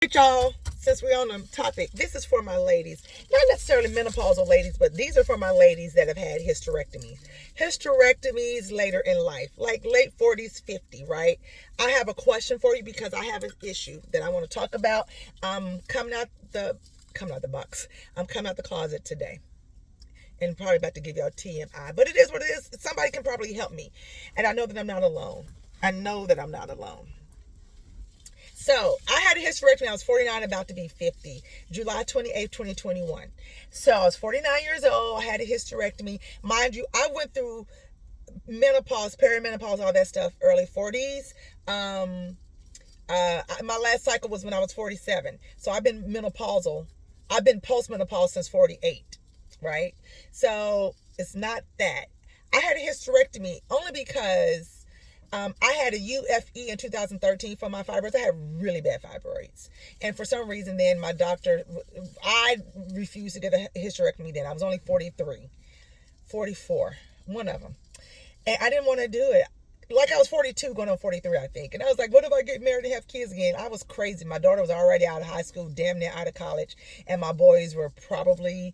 Y'all, since we're on the topic, this is for my ladies. Not necessarily menopausal ladies, but these are for my ladies that have had hysterectomies. Hysterectomies later in life, like late 40s, 50, right? I have a question for you because I have an issue that I want to talk about. Coming out the box. I'm coming out the closet today. And probably about to give y'all TMI. But it is what it is. Somebody can probably help me. And I know that I'm not alone. I know that I'm not alone. So I had a hysterectomy. I was 49, about to be 50, July 28th, 2021. So I was 49 years old. I had a hysterectomy. Mind you, I went through menopause, perimenopause, all that stuff, early 40s. My last cycle was when I was 47. So I've been menopausal. I've been postmenopause since 48, right? So it's not that. I had a hysterectomy only because I had a UFE in 2013 for my fibroids. I had really bad fibroids. And for some reason then my doctor, I refused to get a hysterectomy then. I was only 43, 44, one of them. And I didn't want to do it. Like I was 42 going on 43, I think. And I was like, what if I get married and have kids again? I was crazy. My daughter was already out of high school, damn near out of college. And my boys were probably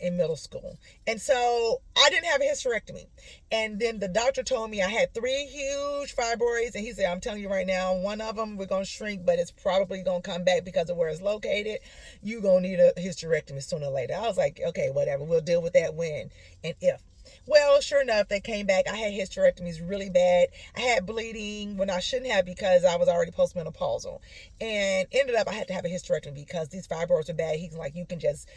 in middle school. And so I didn't have a hysterectomy. And then the doctor told me I had 3 huge fibroids. And he said, I'm telling you right now, one of them we're going to shrink, but it's probably going to come back because of where it's located. You're going to need a hysterectomy sooner or later. I was like, okay, whatever. We'll deal with that when and if. Well, sure enough, they came back. I had hysterectomies really bad. I had bleeding when I shouldn't have because I was already postmenopausal. And ended up, I had to have a hysterectomy because these fibroids are bad. He's like, you can just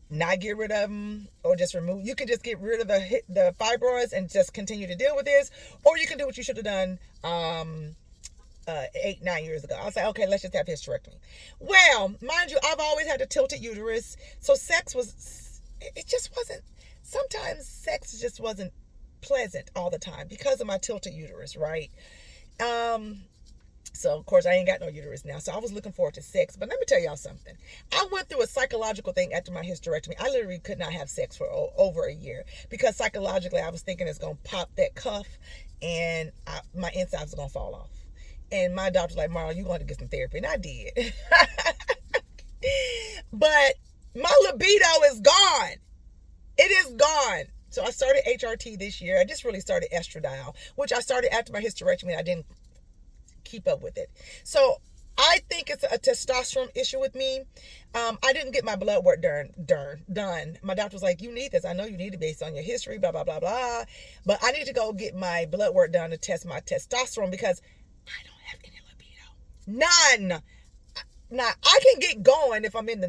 not get rid of them or just remove. You can just get rid of the fibroids and just continue to deal with this. Or you can do what you should have done 8-9 years ago. I was like, okay, let's just have hysterectomy. Well, mind you, I've always had a tilted uterus. So sex was, it just wasn't. Sometimes sex just wasn't pleasant all the time because of my tilted uterus, right? So of course I ain't got no uterus now. So I was looking forward to sex. But let me tell y'all something. I went through a psychological thing after my hysterectomy. I literally could not have sex for over a year because psychologically I was thinking it's going to pop that cuff and my insides are going to fall off. And my doctor's like, Marla, you're going to get some therapy. And I did. But my libido is gone. It is gone. So I started HRT this year. I just really started estradiol, which I started after my hysterectomy. I didn't keep up with it. So I think it's a testosterone issue with me. I didn't get my blood work done. My doctor was like, you need this. I know you need it based on your history, blah, blah, blah, blah. But I need to go get my blood work done to test my testosterone because I don't have any libido. None. Now I can get going if I'm in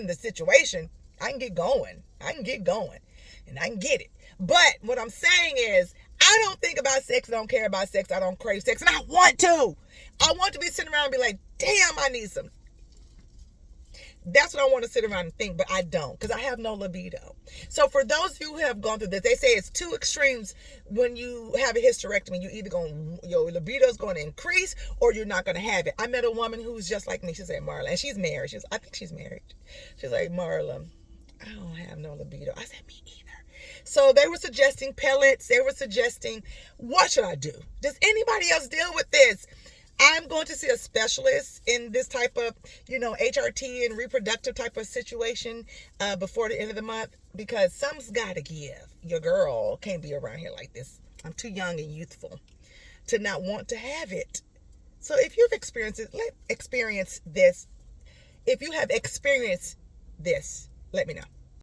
the situation, I can get going. And I can get it. But what I'm saying is I don't think about sex. I don't care about sex. I don't crave sex. And I want to. I want to be sitting around and be like, damn, I need some. That's what I want to sit around and think, but I don't because I have no libido. So for those of you who have gone through this, they say it's 2 extremes when you have a hysterectomy. You either your libido is going to increase or you're not going to have it. I met a woman who's just like me. She said, Marla, and she's married. I think she's married. She's like, Marla, I don't have no libido. I said, me either. So they were suggesting pellets. They were suggesting, what should I do? Does anybody else deal with this? I'm going to see a specialist in this type of, HRT and reproductive type of situation before the end of the month because something's got to give. Your girl can't be around here like this. I'm too young and youthful to not want to have it. So if you've experienced it, if you have experienced this, let me know.